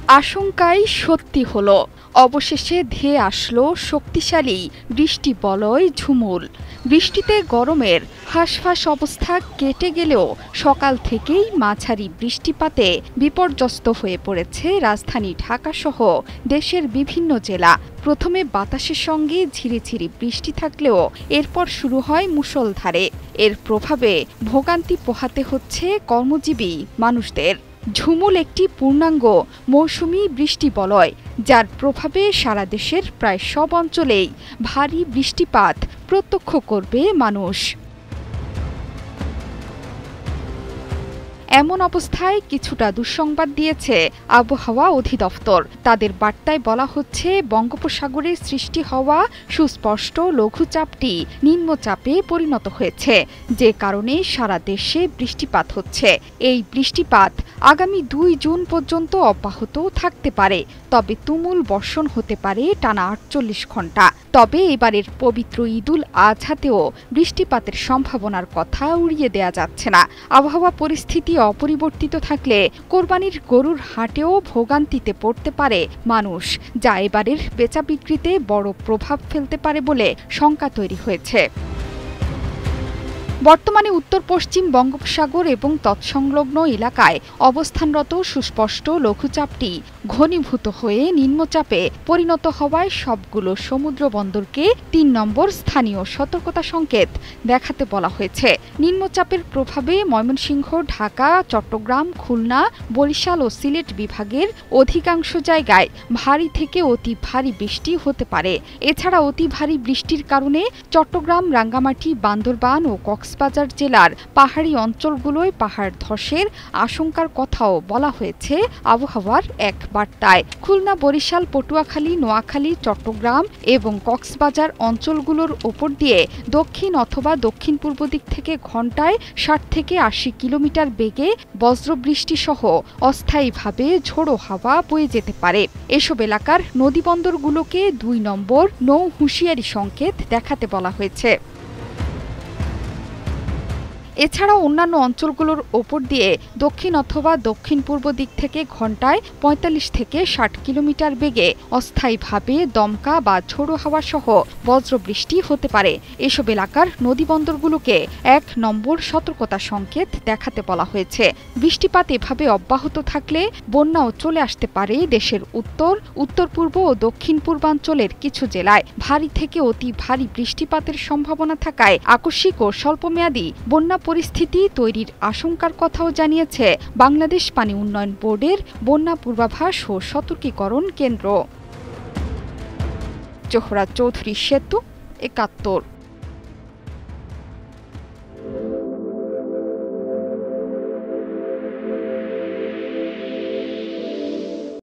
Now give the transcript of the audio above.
আশঙ্কাই সত্যি হলো। অবশেষে ধেয়ে আসলো শক্তিশালী বৃষ্টি বলয় ঝুমুল। বৃষ্টিতে গরমের হাঁসফাঁস অবস্থা কেটে গেলেও সকাল থেকেই মাঝারি বৃষ্টিপাতে বিপর্যস্ত হয়ে পড়েছে রাজধানী ঢাকাসহ দেশের বিভিন্ন জেলা। প্রথমে বাতাসের সঙ্গে ঝিরিঝিরি বৃষ্টি থাকলেও এরপর শুরু হয় মুষলধারে। এর প্রভাবে ভোগান্তি পোহাতে হচ্ছে কর্মজীবী মানুষদের। ঝুমুল একটি পূর্ণাঙ্গ মৌসুমি বৃষ্টি বলয়, যার প্রভাবে সারা দেশের প্রায় সব অঞ্চলেই ভারী বৃষ্টিপাত প্রত্যক্ষ করবে মানুষ। এমন অবস্থায় কিছুটা দুঃসংবাদ দিয়েছে আবহাওয়া অধিদপ্তর। তাদের বার্তায় বলা হচ্ছে, বঙ্গোপসাগরে সৃষ্টি হওয়া সুস্পষ্ট লঘুচাপটি নিম্নচাপে পরিণত হয়েছে, যে কারণে সারা দেশে বৃষ্টিপাত হচ্ছে। এই বৃষ্টিপাত আগামী ২ জুন পর্যন্ত অব্যাহত থাকতে পারে, তবে তুমুল বর্ষণ হতে পারে টানা ৪৮ ঘণ্টা। তবে এবারের পবিত্র ঈদুল আজহাতেও বৃষ্টিপাতের সম্ভাবনার কথা উড়িয়ে দেয়া যাচ্ছে না। আবহাওয়া পরিস্থিতি অপরিবর্তিত থাকলে কোরবানির গরুর হাটেও ভোগান্তিতে পড়তে পারে মানুষ, যা এবারের বেচা বিক্রিতে বড় প্রভাব ফেলতে পারে বলে শঙ্কা তৈরি হয়েছে। বর্তমানে উত্তর পশ্চিম বঙ্গোপসাগর এবং তৎসংলগ্ন এলাকায় অবস্থানরত সুস্পষ্ট লঘুচাপটি ঘনীভূত হয়ে নিম্নচাপে পরিণত হওয়ায় সবগুলো সমুদ্র বন্দরকে ৩ নম্বর স্থানীয় সতর্কতা সংকেত দেখাতে বলা হয়েছে। নিম্নচাপের প্রভাবে ময়মনসিংহ, ঢাকা, চট্টগ্রাম, খুলনা, বরিশাল ও সিলেট বিভাগের অধিকাংশ জায়গায় ভারী থেকে অতি ভারী বৃষ্টি হতে পারে। এছাড়া অতি ভারী বৃষ্টির কারণে চট্টগ্রাম, রাঙ্গামাটি, বান্দরবান ও কক্সবাজার জেলার পাহাড়ি অঞ্চলগুলোয় পাহাড় ধসের আশঙ্কার কথাও বলা হয়েছে আবহাওয়ার এক বার্তায়। খুলনা, বরিশাল, পটুয়াখালী, নোয়াখালী, চট্টগ্রাম এবং কক্সবাজার অঞ্চলগুলোর ওপর দিয়ে দক্ষিণ অথবা দক্ষিণ পূর্ব দিক থেকে ঘণ্টায় ৬০ থেকে ৮০ কিলোমিটার বেগে বজ্রবৃষ্টি সহ অস্থায়ীভাবে ঝোড়ো হাওয়া বয়ে যেতে পারে। এসব এলাকার নদীবন্দরগুলোকে ২ নম্বর নৌ হুঁশিয়ারি সংকেত দেখাতে বলা হয়েছে। এছাড়াও অন্যান্য অঞ্চলগুলোর ওপর দিয়ে দক্ষিণ অথবা দক্ষিণ পূর্ব দিক থেকে ঘণ্টায় ৪৫ থেকে ৬০ কিলোমিটার বেগে অস্থায়ীভাবে দমকা বা ঝোড়ো হাওয়া সহ বজ্রবৃষ্টি হতে পারে। এসব এলাকার নদীবন্দরগুলোকে ১ নম্বর সতর্কতা সংকেত দেখাতে বলা হয়েছে। বৃষ্টিপাত এভাবে অব্যাহত থাকলে বন্যাও চলে আসতে পারে দেশের উত্তর, উত্তর পূর্ব ও দক্ষিণ পূর্বাঞ্চলের কিছু জেলায়। ভারী থেকে অতি ভারী বৃষ্টিপাতের সম্ভাবনা থাকায় আকস্মিক ও স্বল্পমেয়াদী বন্যা পরিস্থিতি তৈরির আশঙ্কার কথাও জানিয়েছে বাংলাদেশ পানি উন্নয়ন বোর্ডের বন্যা পূর্বাভাস ও সতর্কীকরণ কেন্দ্র। জোহরা চৌধুরী সেতু, ৭১।